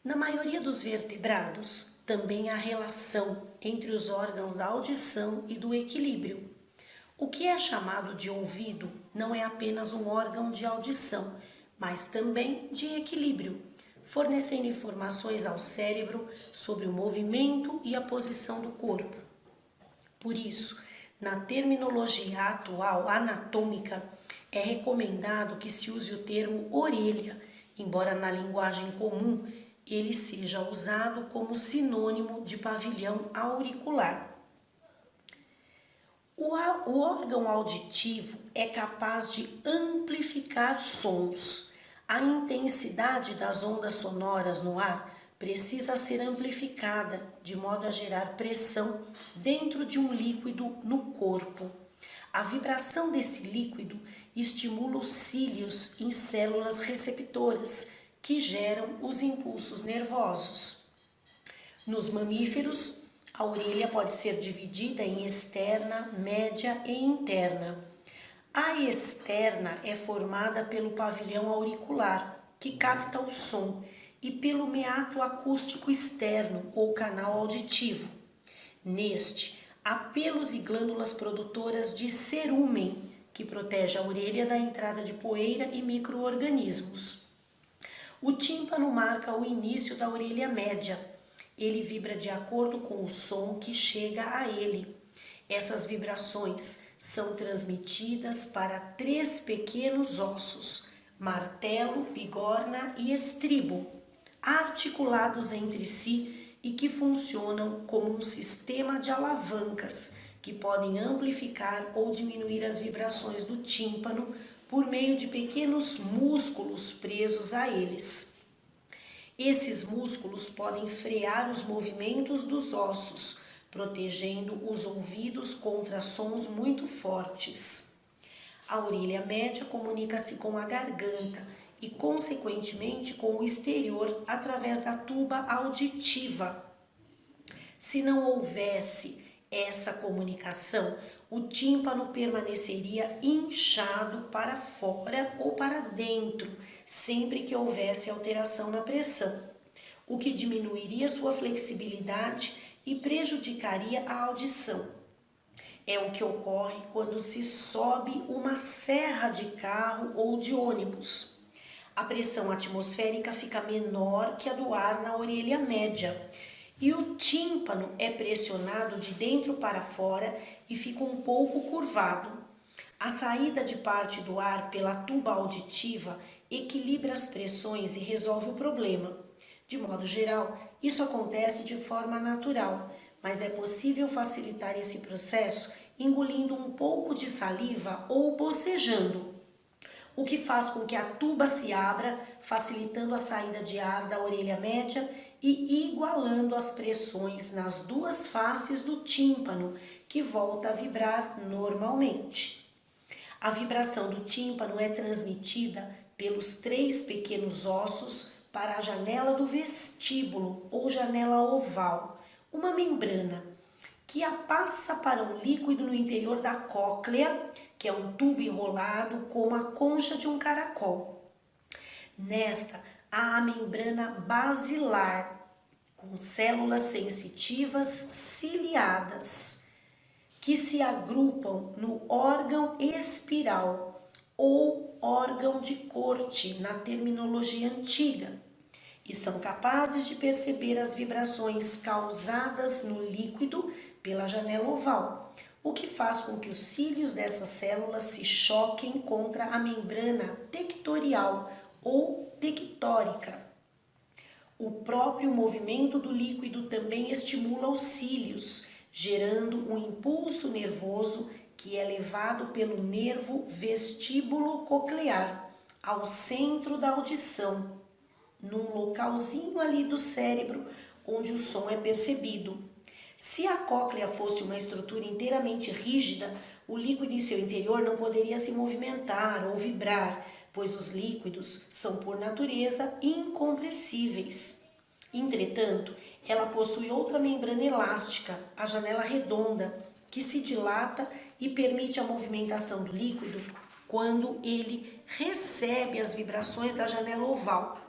Na maioria dos vertebrados, também há relação entre os órgãos da audição e do equilíbrio. O que é chamado de ouvido não é apenas um órgão de audição, mas também de equilíbrio, fornecendo informações ao cérebro sobre o movimento e a posição do corpo. Por isso, na terminologia atual anatômica, é recomendado que se use o termo orelha, embora na linguagem comum ele seja usado como sinônimo de pavilhão auricular. O órgão auditivo é capaz de amplificar sons. A intensidade das ondas sonoras no ar precisa ser amplificada de modo a gerar pressão dentro de um líquido no corpo. A vibração desse líquido estimula os cílios em células receptoras que geram os impulsos nervosos. Nos mamíferos, a orelha pode ser dividida em externa, média e interna. A externa é formada pelo pavilhão auricular, que capta o som, e pelo meato acústico externo, ou canal auditivo. Neste, há pelos e glândulas produtoras de cerúmen, que protege a orelha da entrada de poeira e micro-organismos. O tímpano marca o início da orelha média. Ele vibra de acordo com o som que chega a ele. Essas vibrações são transmitidas para 3 pequenos ossos, martelo, bigorna e estribo, articulados entre si e que funcionam como um sistema de alavancas que podem amplificar ou diminuir as vibrações do tímpano por meio de pequenos músculos presos a eles. Esses músculos podem frear os movimentos dos ossos, protegendo os ouvidos contra sons muito fortes. A orelha média comunica-se com a garganta e, consequentemente, com o exterior através da tuba auditiva. Se não houvesse essa comunicação, o tímpano permaneceria inchado para fora ou para dentro, sempre que houvesse alteração na pressão, o que diminuiria sua flexibilidade e prejudicaria a audição. É o que ocorre quando se sobe uma serra de carro ou de ônibus. A pressão atmosférica fica menor que a do ar na orelha média e o tímpano é pressionado de dentro para fora e fica um pouco curvado. A saída de parte do ar pela tuba auditiva equilibra as pressões e resolve o problema. De modo geral, isso acontece de forma natural, mas é possível facilitar esse processo engolindo um pouco de saliva ou bocejando, o que faz com que a tuba se abra, facilitando a saída de ar da orelha média e igualando as pressões nas 2 faces do tímpano, que volta a vibrar normalmente. A vibração do tímpano é transmitida pelos 3 pequenos ossos para a janela do vestíbulo ou janela oval, uma membrana que a passa para um líquido no interior da cóclea, que é um tubo enrolado como a concha de um caracol. Nesta, há a membrana basilar, com células sensitivas ciliadas, que se agrupam no órgão espiral ou órgão de Corte na terminologia antiga, e são capazes de perceber as vibrações causadas no líquido pela janela oval, o que faz com que os cílios dessas células se choquem contra a membrana tectorial ou tectórica. O próprio movimento do líquido também estimula os cílios, gerando um impulso nervoso que é levado pelo nervo vestíbulo coclear ao centro da audição, num localzinho ali do cérebro onde o som é percebido. Se a cóclea fosse uma estrutura inteiramente rígida, o líquido em seu interior não poderia se movimentar ou vibrar, pois os líquidos são, por natureza, incompressíveis. Entretanto, ela possui outra membrana elástica, a janela redonda, que se dilata e permite a movimentação do líquido quando ele recebe as vibrações da janela oval.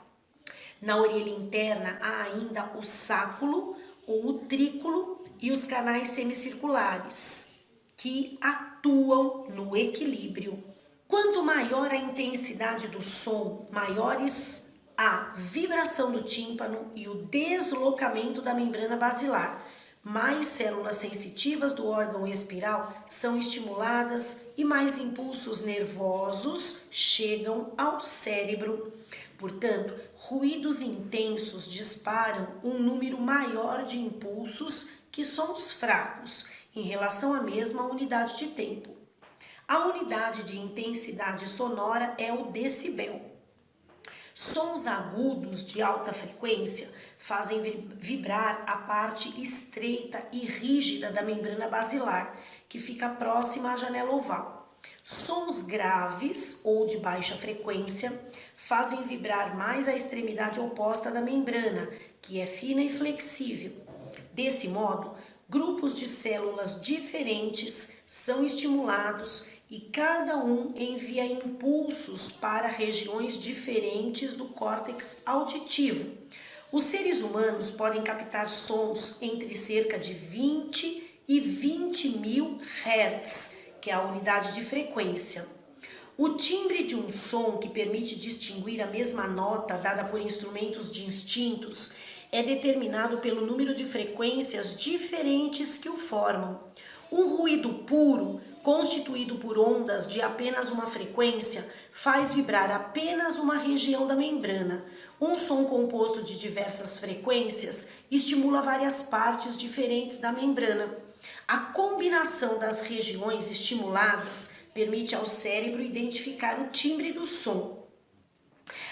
Na orelha interna há ainda o sáculo ou o trículo e os canais semicirculares, que atuam no equilíbrio. Quanto maior a intensidade do som, maiores a vibração do tímpano e o deslocamento da membrana basilar. Mais células sensitivas do órgão espiral são estimuladas e mais impulsos nervosos chegam ao cérebro. Portanto, ruídos intensos disparam um número maior de impulsos que sons fracos em relação à mesma unidade de tempo. A unidade de intensidade sonora é o decibel. Sons agudos de alta frequência fazem vibrar a parte estreita e rígida da membrana basilar, que fica próxima à janela oval. Sons graves ou de baixa frequência fazem vibrar mais a extremidade oposta da membrana, que é fina e flexível. Desse modo, grupos de células diferentes são estimulados e cada um envia impulsos para regiões diferentes do córtex auditivo. Os seres humanos podem captar sons entre cerca de 20 e 20 mil Hz, que é a unidade de frequência. O timbre de um som que permite distinguir a mesma nota dada por instrumentos distintos é determinado pelo número de frequências diferentes que o formam. Um ruído puro, constituído por ondas de apenas uma frequência, faz vibrar apenas uma região da membrana. Um som composto de diversas frequências estimula várias partes diferentes da membrana. A combinação das regiões estimuladas permite ao cérebro identificar o timbre do som.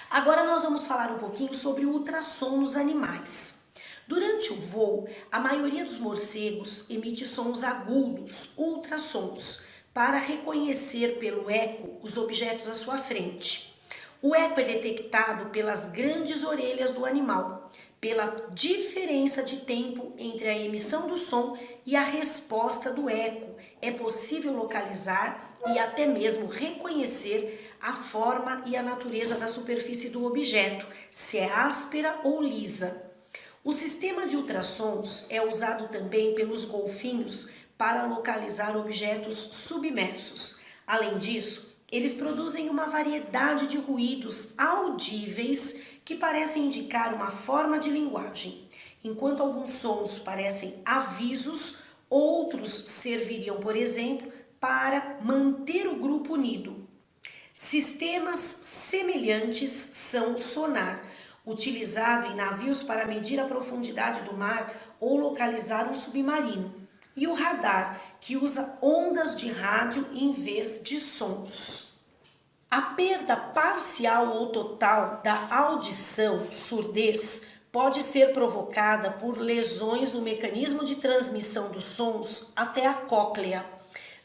Agora nós vamos falar um pouquinho sobre o ultrassom nos animais. Durante o voo, a maioria dos morcegos emite sons agudos, ultrassons, para reconhecer pelo eco os objetos à sua frente. O eco é detectado pelas grandes orelhas do animal, pela diferença de tempo entre a emissão do som e a resposta do eco. É possível localizar e até mesmo reconhecer a forma e a natureza da superfície do objeto, se é áspera ou lisa. O sistema de ultrassons é usado também pelos golfinhos para localizar objetos submersos. Além disso, eles produzem uma variedade de ruídos audíveis que parecem indicar uma forma de linguagem. Enquanto alguns sons parecem avisos, outros serviriam, por exemplo, para manter o grupo unido. Sistemas semelhantes são o sonar, utilizado em navios para medir a profundidade do mar ou localizar um submarino, e o radar, que usa ondas de rádio em vez de sons. A perda parcial ou total da audição, surdez, pode ser provocada por lesões no mecanismo de transmissão dos sons até a cóclea,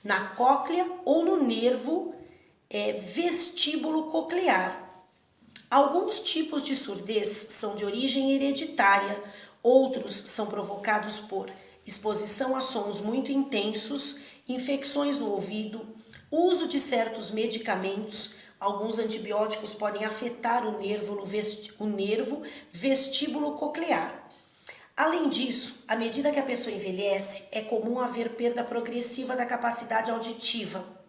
na cóclea ou no nervo vestíbulo coclear. Alguns tipos de surdez são de origem hereditária, outros são provocados por exposição a sons muito intensos, infecções no ouvido, uso de certos medicamentos. Alguns antibióticos podem afetar o nervo vestíbulo coclear. Além disso, à medida que a pessoa envelhece, é comum haver perda progressiva da capacidade auditiva.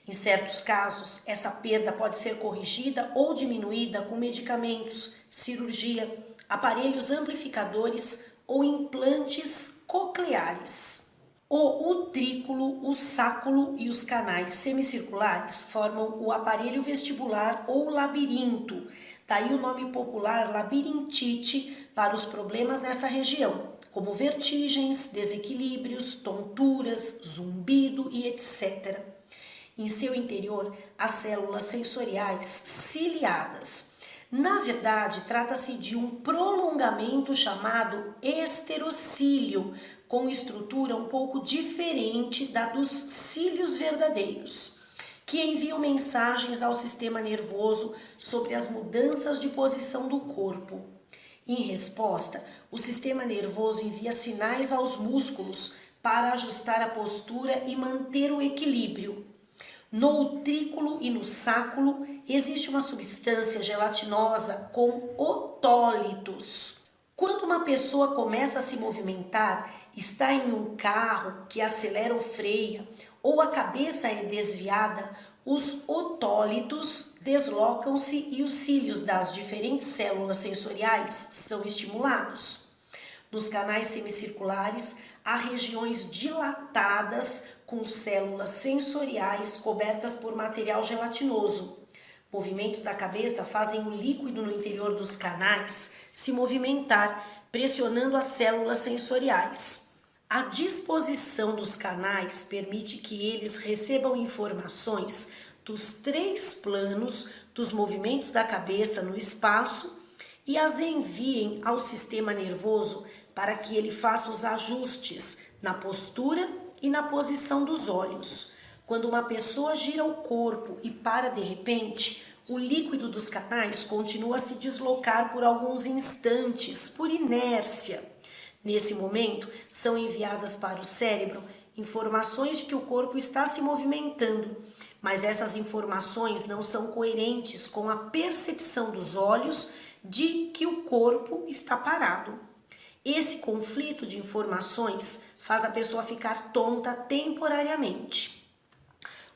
Em certos casos, essa perda pode ser corrigida ou diminuída com medicamentos, cirurgia, aparelhos amplificadores ou implantes cocleares. O utrículo, o sáculo e os canais semicirculares formam o aparelho vestibular ou labirinto. Daí o nome popular labirintite para os problemas nessa região, como vertigens, desequilíbrios, tonturas, zumbido e etc. Em seu interior, há células sensoriais ciliadas. Na verdade, trata-se de um prolongamento chamado esterocílio, com estrutura um pouco diferente da dos cílios verdadeiros, que enviam mensagens ao sistema nervoso sobre as mudanças de posição do corpo. Em resposta, o sistema nervoso envia sinais aos músculos para ajustar a postura e manter o equilíbrio. No utrículo e no sáculo existe uma substância gelatinosa com otólitos. Quando uma pessoa começa a se movimentar, está em um carro que acelera ou freia, ou a cabeça é desviada, os otólitos deslocam-se e os cílios das diferentes células sensoriais são estimulados. Nos canais semicirculares, há regiões dilatadas com células sensoriais cobertas por material gelatinoso. Movimentos da cabeça fazem o líquido no interior dos canais se movimentar, pressionando as células sensoriais. A disposição dos canais permite que eles recebam informações dos 3 planos dos movimentos da cabeça no espaço e as enviem ao sistema nervoso para que ele faça os ajustes na postura e na posição dos olhos. Quando uma pessoa gira o corpo e para de repente, o líquido dos canais continua a se deslocar por alguns instantes, por inércia. Nesse momento, são enviadas para o cérebro informações de que o corpo está se movimentando, mas essas informações não são coerentes com a percepção dos olhos de que o corpo está parado. Esse conflito de informações faz a pessoa ficar tonta temporariamente.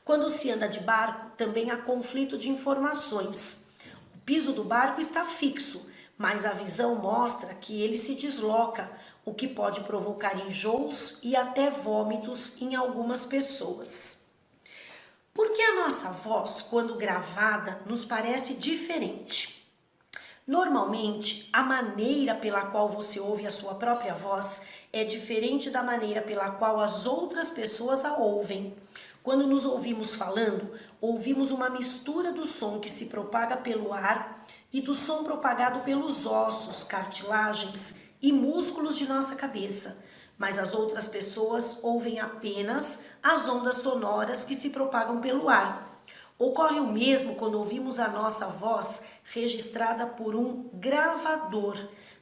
Quando se anda de barco, também há conflito de informações. O piso do barco está fixo, mas a visão mostra que ele se desloca, o que pode provocar enjoos e até vômitos em algumas pessoas. Por que a nossa voz, quando gravada, nos parece diferente? Normalmente, a maneira pela qual você ouve a sua própria voz é diferente da maneira pela qual as outras pessoas a ouvem. Quando nos ouvimos falando, ouvimos uma mistura do som que se propaga pelo ar e do som propagado pelos ossos, cartilagens e músculos de nossa cabeça, mas as outras pessoas ouvem apenas as ondas sonoras que se propagam pelo ar. Ocorre o mesmo quando ouvimos a nossa voz registrada por um gravador.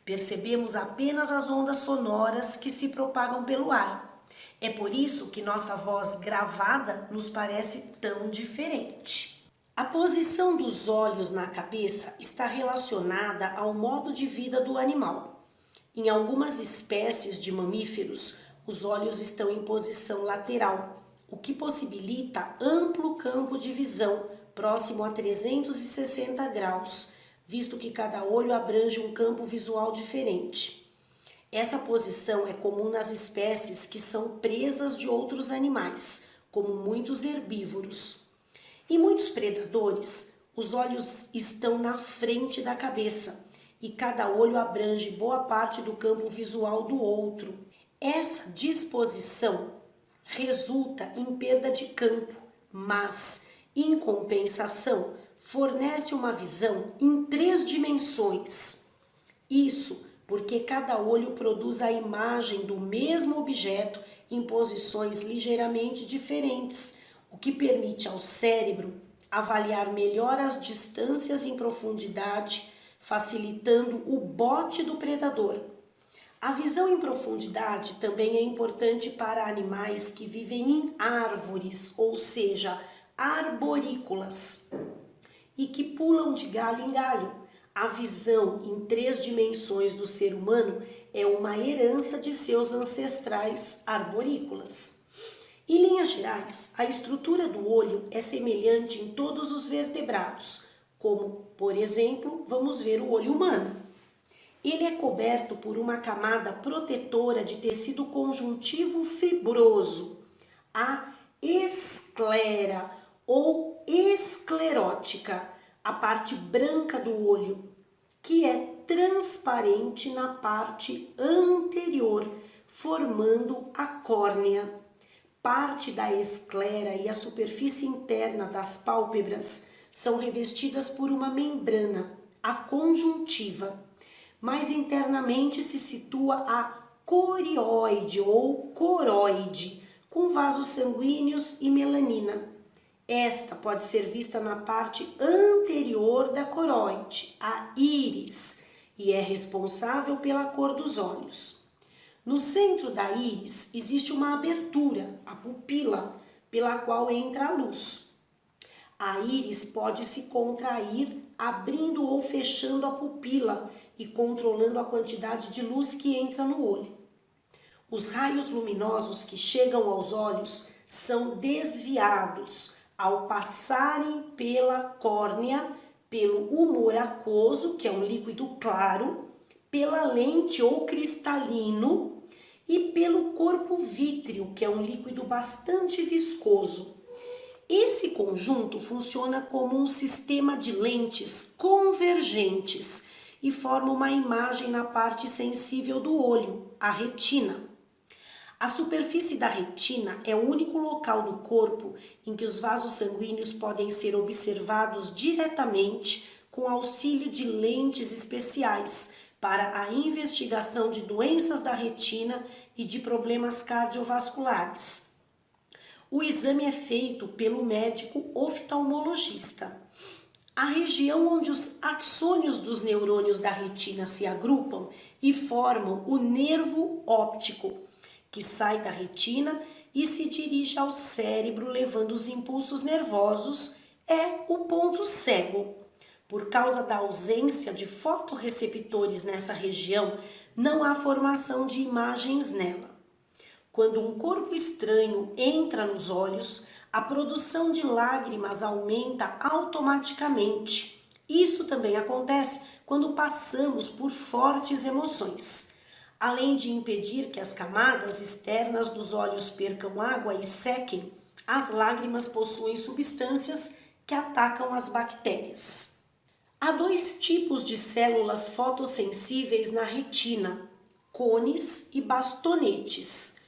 Percebemos apenas as ondas sonoras que se propagam pelo ar. É por isso que nossa voz gravada nos parece tão diferente. A posição dos olhos na cabeça está relacionada ao modo de vida do animal. Em algumas espécies de mamíferos, os olhos estão em posição lateral, o que possibilita amplo campo de visão, próximo a 360 graus, visto que cada olho abrange um campo visual diferente. Essa posição é comum nas espécies que são presas de outros animais, como muitos herbívoros. Em muitos predadores, os olhos estão na frente da cabeça, e cada olho abrange boa parte do campo visual do outro. Essa disposição resulta em perda de campo, mas, em compensação, fornece uma visão em 3 dimensões. Isso porque cada olho produz a imagem do mesmo objeto em posições ligeiramente diferentes, o que permite ao cérebro avaliar melhor as distâncias em profundidade, facilitando o bote do predador. A visão em profundidade também é importante para animais que vivem em árvores, ou seja, arborícolas, e que pulam de galho em galho. A visão em 3 dimensões do ser humano é uma herança de seus ancestrais arborícolas. Em linhas gerais, a estrutura do olho é semelhante em todos os vertebrados, como, por exemplo, vamos ver o olho humano. Ele é coberto por uma camada protetora de tecido conjuntivo fibroso, a esclera ou esclerótica, a parte branca do olho, que é transparente na parte anterior, formando a córnea. Parte da esclera e a superfície interna das pálpebras são revestidas por uma membrana, a conjuntiva. Mais internamente se situa a corióide ou coroide, com vasos sanguíneos e melanina. Esta pode ser vista na parte anterior da coroide, a íris, e é responsável pela cor dos olhos. No centro da íris existe uma abertura, a pupila, pela qual entra a luz. A íris pode se contrair, abrindo ou fechando a pupila e controlando a quantidade de luz que entra no olho. Os raios luminosos que chegam aos olhos são desviados ao passarem pela córnea, pelo humor aquoso, que é um líquido claro, pela lente ou cristalino e pelo corpo vítreo, que é um líquido bastante viscoso. Esse conjunto funciona como um sistema de lentes convergentes e forma uma imagem na parte sensível do olho, a retina. A superfície da retina é o único local do corpo em que os vasos sanguíneos podem ser observados diretamente com auxílio de lentes especiais para a investigação de doenças da retina e de problemas cardiovasculares. O exame é feito pelo médico oftalmologista. A região onde os axônios dos neurônios da retina se agrupam e formam o nervo óptico, que sai da retina e se dirige ao cérebro levando os impulsos nervosos, é o ponto cego. Por causa da ausência de fotorreceptores nessa região, não há formação de imagens nela. Quando um corpo estranho entra nos olhos, a produção de lágrimas aumenta automaticamente. Isso também acontece quando passamos por fortes emoções. Além de impedir que as camadas externas dos olhos percam água e sequem, as lágrimas possuem substâncias que atacam as bactérias. Há dois tipos de células fotossensíveis na retina, cones e bastonetes.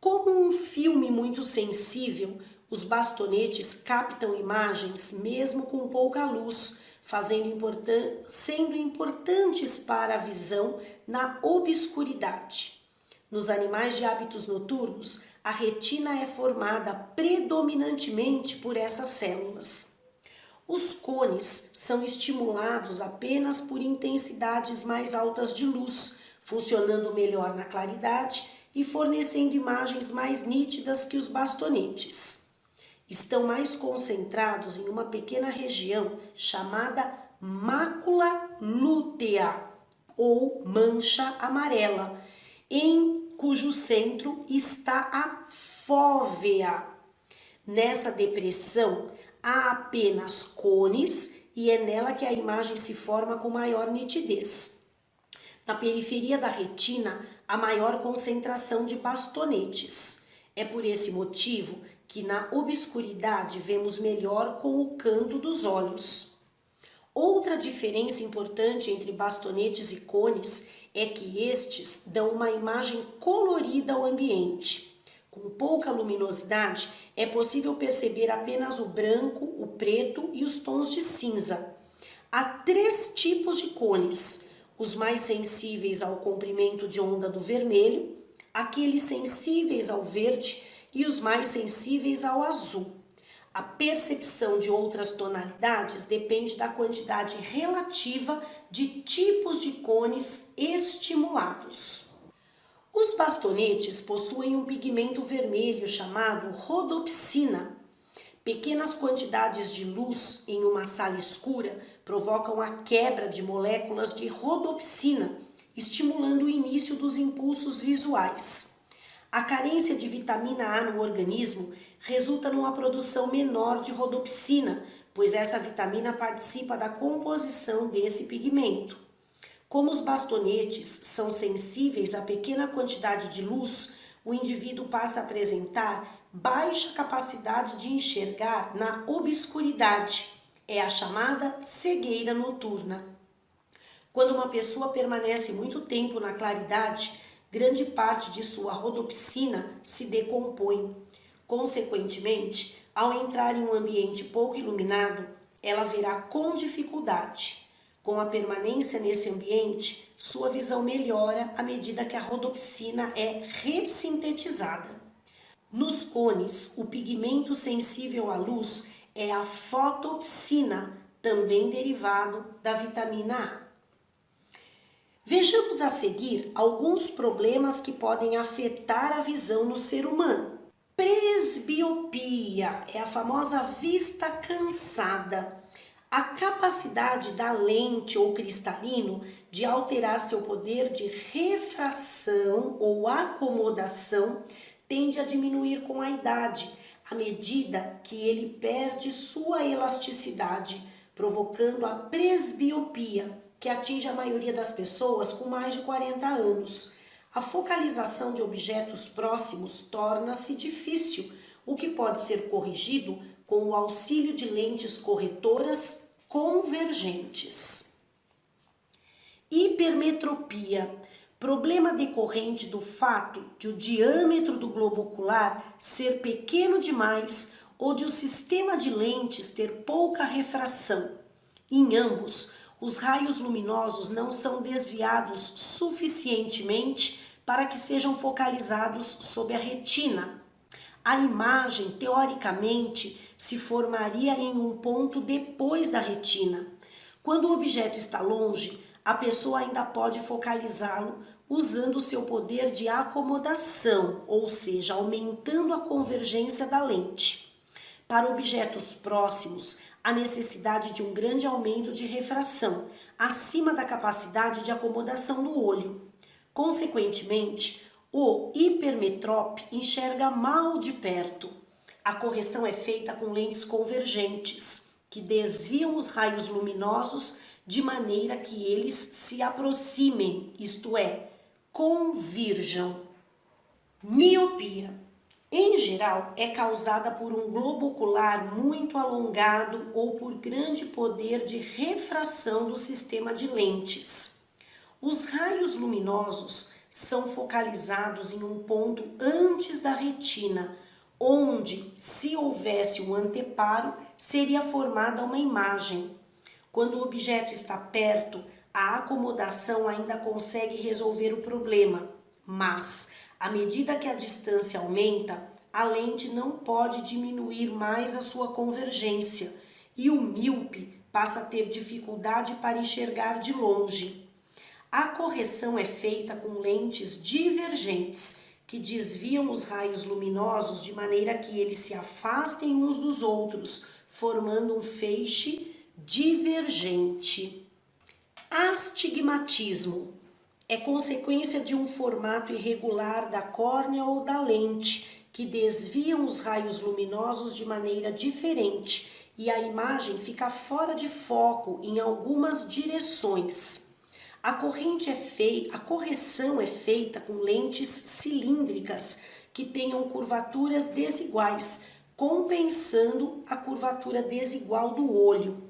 Como um filme muito sensível, os bastonetes captam imagens mesmo com pouca luz, sendo importantes para a visão na obscuridade. Nos animais de hábitos noturnos, a retina é formada predominantemente por essas células. Os cones são estimulados apenas por intensidades mais altas de luz, funcionando melhor na claridade e fornecendo imagens mais nítidas que os bastonetes. Estão mais concentrados em uma pequena região chamada mácula lútea ou mancha amarela, em cujo centro está a fóvea. Nessa depressão há apenas cones e é nela que a imagem se forma com maior nitidez. Na periferia da retina, há maior concentração de bastonetes. É por esse motivo que na obscuridade vemos melhor com o canto dos olhos. Outra diferença importante entre bastonetes e cones é que estes dão uma imagem colorida ao ambiente. Com pouca luminosidade, é possível perceber apenas o branco, o preto e os tons de cinza. Há 3 tipos de cones: os mais sensíveis ao comprimento de onda do vermelho, aqueles sensíveis ao verde e os mais sensíveis ao azul. A percepção de outras tonalidades depende da quantidade relativa de tipos de cones estimulados. Os bastonetes possuem um pigmento vermelho chamado rodopsina. Pequenas quantidades de luz em uma sala escura provocam a quebra de moléculas de rodopsina, estimulando o início dos impulsos visuais. A carência de vitamina A no organismo resulta numa produção menor de rodopsina, pois essa vitamina participa da composição desse pigmento. Como os bastonetes são sensíveis a pequena quantidade de luz, o indivíduo passa a apresentar baixa capacidade de enxergar na obscuridade. É a chamada cegueira noturna. Quando uma pessoa permanece muito tempo na claridade, grande parte de sua rodopsina se decompõe. Consequentemente, ao entrar em um ambiente pouco iluminado, ela verá com dificuldade. Com a permanência nesse ambiente, sua visão melhora à medida que a rodopsina é ressintetizada. Nos cones, o pigmento sensível à luz é a fotopsina, também derivado da vitamina A. Vejamos a seguir alguns problemas que podem afetar a visão no ser humano. Presbiopia é a famosa vista cansada. A capacidade da lente ou cristalino de alterar seu poder de refração ou acomodação tende a diminuir com a idade, à medida que ele perde sua elasticidade, provocando a presbiopia, que atinge a maioria das pessoas com mais de 40 anos. A focalização de objetos próximos torna-se difícil, o que pode ser corrigido com o auxílio de lentes corretoras convergentes. Hipermetropia, problema decorrente do fato de o diâmetro do globo ocular ser pequeno demais ou de o sistema de lentes ter pouca refração. Em ambos, os raios luminosos não são desviados suficientemente para que sejam focalizados sob a retina. A imagem, teoricamente, se formaria em um ponto depois da retina. Quando o objeto está longe, a pessoa ainda pode focalizá-lo usando seu poder de acomodação, ou seja, aumentando a convergência da lente. Para objetos próximos, há necessidade de um grande aumento de refração, acima da capacidade de acomodação do olho. Consequentemente, o hipermetrópe enxerga mal de perto. A correção é feita com lentes convergentes, que desviam os raios luminosos de maneira que eles se aproximem, isto é, convirjam. Miopia. Em geral, é causada por um globo ocular muito alongado ou por grande poder de refração do sistema de lentes. Os raios luminosos são focalizados em um ponto antes da retina, onde, se houvesse um anteparo, seria formada uma imagem. Quando o objeto está perto, a acomodação ainda consegue resolver o problema, mas, à medida que a distância aumenta, a lente não pode diminuir mais a sua convergência e o míope passa a ter dificuldade para enxergar de longe. A correção é feita com lentes divergentes, que desviam os raios luminosos de maneira que eles se afastem uns dos outros, formando um feixe divergente. Astigmatismo é consequência de um formato irregular da córnea ou da lente, que desviam os raios luminosos de maneira diferente e a imagem fica fora de foco em algumas direções. A correção é feita com lentes cilíndricas que tenham curvaturas desiguais, compensando a curvatura desigual do olho.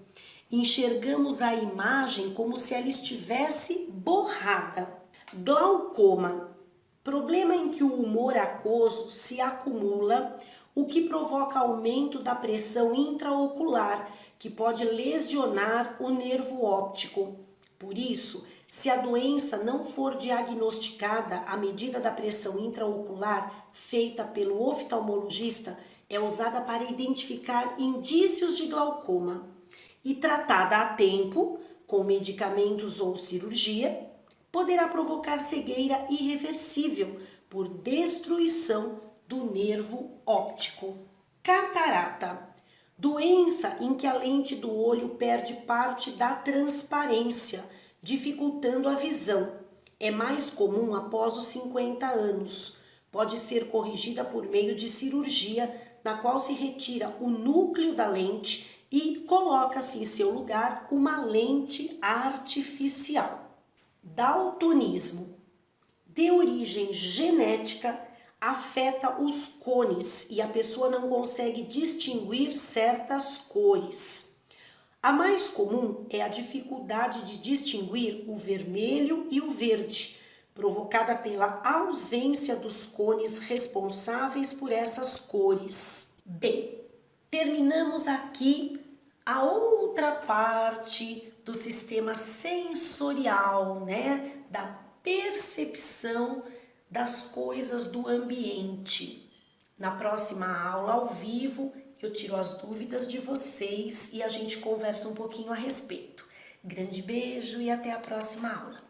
Enxergamos a imagem como se ela estivesse borrada. Glaucoma, problema em que o humor aquoso se acumula, o que provoca aumento da pressão intraocular, que pode lesionar o nervo óptico. Por isso, se a doença não for diagnosticada à medida da pressão intraocular feita pelo oftalmologista, é usada para identificar indícios de glaucoma. E tratada a tempo, com medicamentos ou cirurgia, poderá provocar cegueira irreversível por destruição do nervo óptico. Catarata, doença em que a lente do olho perde parte da transparência, dificultando a visão. É mais comum após os 50 anos. Pode ser corrigida por meio de cirurgia, na qual se retira o núcleo da lente e coloca-se em seu lugar uma lente artificial. Daltonismo, de origem genética, afeta os cones e a pessoa não consegue distinguir certas cores. A mais comum é a dificuldade de distinguir o vermelho e o verde, provocada pela ausência dos cones responsáveis por essas cores. Bem, terminamos aqui a outra parte do sistema sensorial, né? Da percepção das coisas do ambiente. Na próxima aula, ao vivo, eu tiro as dúvidas de vocês e a gente conversa um pouquinho a respeito. Grande beijo e até a próxima aula.